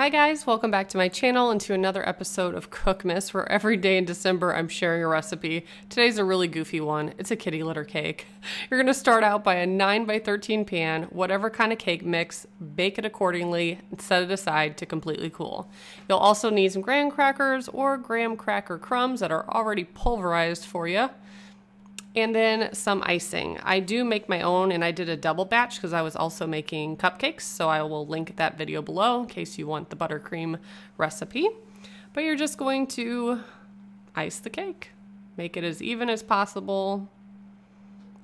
Hi guys, welcome back to my channel and to another episode of Cookmas, where every day in December I'm sharing a recipe. Today's a really goofy one. It's a kitty litter cake. You're going to start out by a 9x13 pan, whatever kind of cake mix, bake it accordingly, and set it aside to completely cool. You'll also need some graham crackers or graham cracker crumbs that are already pulverized for you. And then some icing. I do make my own, and I did a double batch because I was also making cupcakes, so I will link that video below in case you want the buttercream recipe. But you're just going to ice the cake. Make it as even as possible.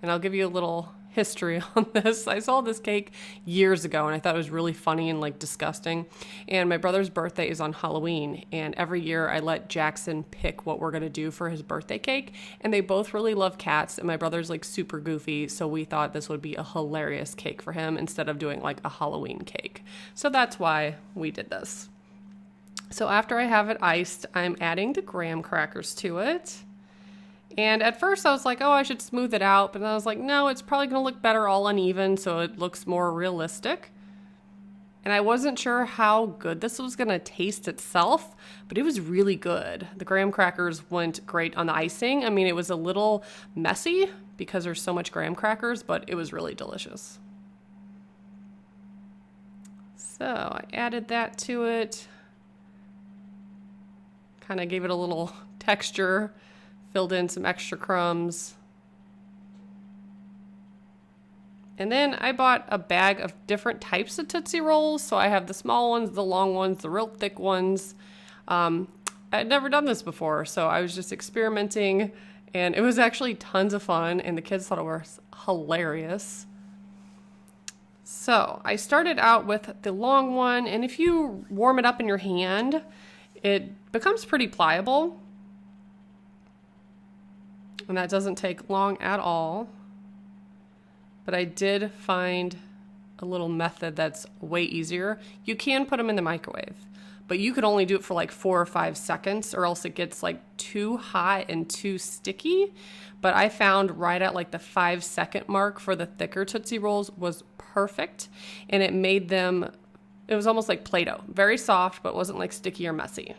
And I'll give you a little history on this. I saw this cake years ago and I thought it was really funny and like disgusting. And my brother's birthday is on Halloween, and every year I let Jackson pick what we're gonna do for his birthday cake, and they both really love cats, and my brother's like super goofy, so we thought this would be a hilarious cake for him instead of doing like a Halloween cake. So that's why we did this. So after I have it iced, I'm adding the graham crackers to it. And at first I was like, oh, I should smooth it out. But then I was like, no, it's probably going to look better all uneven, so it looks more realistic. And I wasn't sure how good this was going to taste itself, but it was really good. The graham crackers went great on the icing. I mean, it was a little messy because there's so much graham crackers, but it was really delicious. So I added that to it. Kind of gave it a little texture. Filled in some extra crumbs. And then I bought a bag of different types of Tootsie Rolls. So I have the small ones, the long ones, the real thick ones. I'd never done this before, so I was just experimenting, and it was actually tons of fun, and the kids thought it was hilarious. So I started out with the long one, and if you warm it up in your hand, it becomes pretty pliable. And that doesn't take long at all. But I did find a little method that's way easier. You can put them in the microwave, but you could only do it for like 4 or 5 seconds, or else it gets like too hot and too sticky. But I found right at like the 5-second mark for the thicker Tootsie Rolls was perfect. And it made them, it was almost like Play-Doh. Very soft, but wasn't like sticky or messy.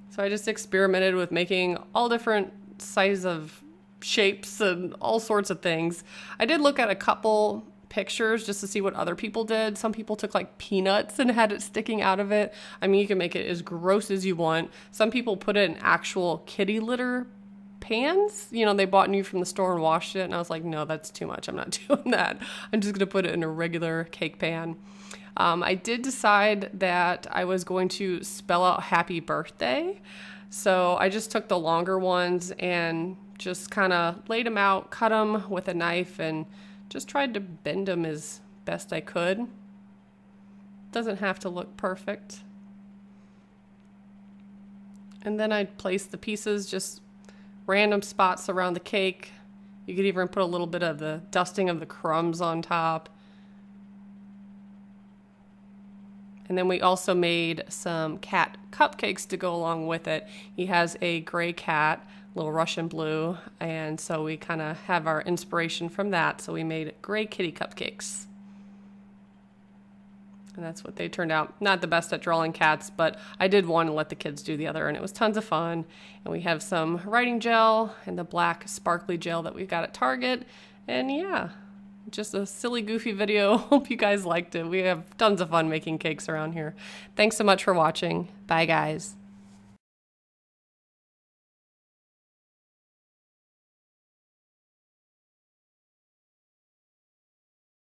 So I just experimented with making all different size of shapes and all sorts of things. I did look at a couple pictures just to see what other people did. Some people took like peanuts and had it sticking out of it. I mean, you can make it as gross as you want. Some people put it in actual kitty litter pans. You know, they bought new from the store and washed it. And I was like, no, that's too much. I'm not doing that. I'm just going to put it in a regular cake pan. I did decide that I was going to spell out happy birthday. So I just took the longer ones and just kind of laid them out, cut them with a knife, and just tried to bend them as best I could. Doesn't have to look perfect. And then I placed the pieces just random spots around the cake. You could even put a little bit of the dusting of the crumbs on top. And then we also made some cat cupcakes to go along with it. He has a gray cat, little Russian blue, and so we kind of have our inspiration from that. So we made gray kitty cupcakes. And that's what they turned out. Not the best at drawing cats, but I did one and let the kids do the other, and it was tons of fun. And we have some writing gel and the black sparkly gel that we got at Target. And yeah. Just a silly, goofy video. Hope you guys liked it. We have tons of fun making cakes around here. Thanks so much for watching. Bye, guys.